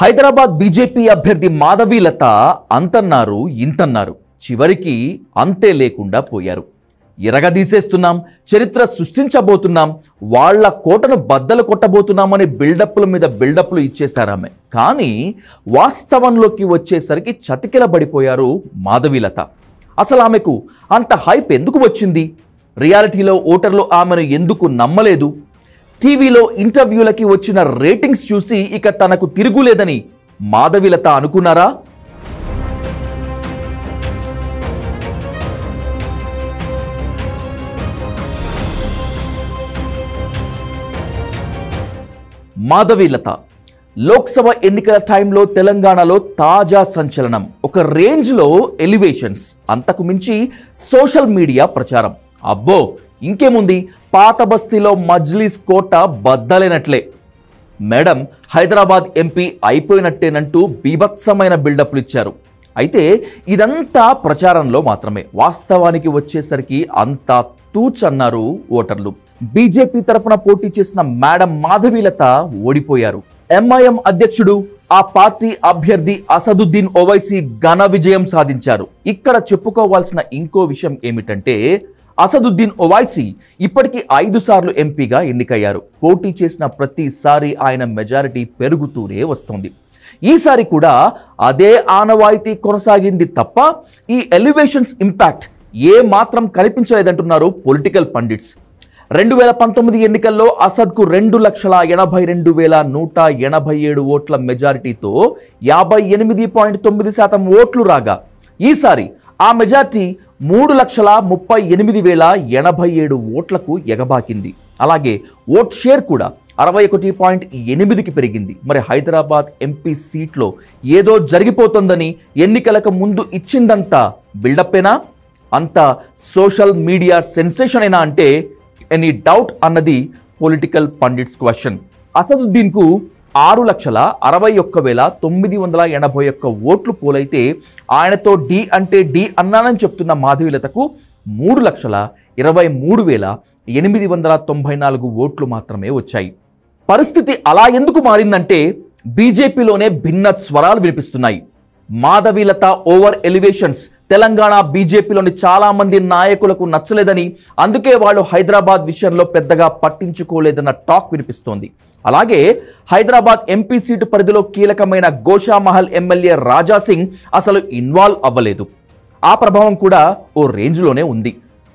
Hyderabad BJP అభ్యర్థి మాధవీలత అంతన్నారు ఇంతన్నారు, చివరికి అంతే లేకుండా పోయారు. ఎరగదీసేస్తున్నాం, చరిత్ర సృష్టించబోతున్నాం, వాళ్ల కోటను బద్దలు కొట్టబోతున్నామని బిల్డప్ల మీద బిల్డప్లు ఇచ్చేశారామె. కానీ వాస్తవంలోకి వచ్చేసరికి చతికిలబడిపోయారు మాధవీలత. అసలు ఆమెకు అంత హైప్ ఎందుకు వచ్చింది? రియాలిటీలో ఓటర్లు ఆమెను ఎందుకు నమ్మలేదు? టీవీలో ఇంటర్వ్యూలకి వచ్చిన రేటింగ్స్ చూసి ఇక తనకు తిరుగులేదని మాధవీలత అనుకున్నారా? మాధవీలత లోక్సభ ఎన్నికల టైంలో తెలంగాణలో తాజా సంచలనం. ఒక రేంజ్లో ఎలివేషన్స్, అంతకు మించి సోషల్ మీడియా ప్రచారం. అబ్బో ఇంకేముంది, పాత బస్తీలో మజ్లీస్ కోట బద్దలైనట్లే. మేడం హైదరాబాద్ ఎంపీ అయిపోయినట్టేనంటూ బీభత్సమైన బిల్డప్లు ఇచ్చారు. అయితే ఇదంతా ప్రచారంలో మాత్రమే, వాస్తవానికి వచ్చేసరికి అంతా తూచన్నారు ఓటర్లు. బీజేపీ తరపున పోటీ చేసిన మేడం మాధవీలత ఓడిపోయారు. ఎంఐఎం అధ్యక్షుడు, ఆ పార్టీ అభ్యర్థి అసదుద్దీన్ ఓవైసీ ఘన విజయం సాధించారు. ఇక్కడ చెప్పుకోవాల్సిన ఇంకో విషయం ఏమిటంటే, అసదుద్దీన్ ఓవైసీ ఇప్పటికీ 5 సార్లు ఎంపీగా ఎన్నికయ్యారు. పోటీ చేసిన ప్రతిసారి ఆయన మెజారిటీ పెరుగుతూనే వస్తోంది. ఈసారి కూడా అదే ఆనవాయితీ కొనసాగింది తప్ప ఈ ఎలివేషన్స్ ఇంపాక్ట్ ఏ మాత్రం కనిపించలేదంటున్నారు పొలిటికల్ పండిట్స్. 2019 ఎన్నికల్లో అసద్కు 2,82,187 ఓట్ల మెజారిటీతో 58.9% ఓట్లు రాగా, ఈసారి ఆ మెజార్టీ 3,38,087 ఓట్లకు ఎగబాకింది. అలాగే ఓట్ షేర్ కూడా 61.8కి పెరిగింది. మరి హైదరాబాద్ ఎంపీ సీట్లో ఏదో జరిగిపోతుందని ఎన్నికలకు ముందు ఇచ్చిందంతా బిల్డప్పేనా? అంతా సోషల్ మీడియా సెన్సేషన్ అయినా అంటే ఎనీ డౌట్ అన్నది పొలిటికల్ పండిట్స్ క్వశ్చన్. అసదుద్దీన్కు 6,61,981 ఓట్లు పోలైతే ఆయనతో డి అంటే డి అన్నానని చెప్తున్న మాధవీలతకు 3,23,894 ఓట్లు మాత్రమే వచ్చాయి. పరిస్థితి అలా ఎందుకు మారిందంటే బీజేపీలోనే భిన్న స్వరాలు వినిపిస్తున్నాయి. మాధవీలత ఓవర్ ఎలివేషన్స్ తెలంగాణ బీజేపీలోని చాలా మంది నాయకులకు నచ్చలేదని, అందుకే వాళ్ళు హైదరాబాద్ విషయంలో పెద్దగా పట్టించుకోలేదన్న టాక్ వినిపిస్తోంది. అలాగే హైదరాబాద్ ఎంపీ సీటు పరిధిలో కీలకమైన గోషామహల్ ఎమ్మెల్యే రాజా సింగ్ అసలు ఇన్వాల్వ్ అవ్వలేదు. ఆ ప్రభావం కూడా ఓ రేంజ్లోనే ఉంది.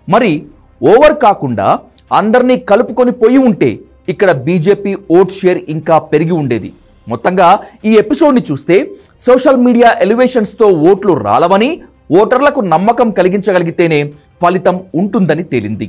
మరి ఓవర్ కాకుండా అందరినీ కలుపుకొని పోయి ఉంటే ఇక్కడ బీజేపీ ఓట్ షేర్ ఇంకా పెరిగి ఉండేది. మొత్తంగా ఈ ఎపిసోడ్ని చూస్తే సోషల్ మీడియా ఎలివేషన్స్తో ఓట్లు రాలవని, ఓటర్లకు నమ్మకం కలిగించగలిగితేనే ఫలితం ఉంటుందని తేలింది.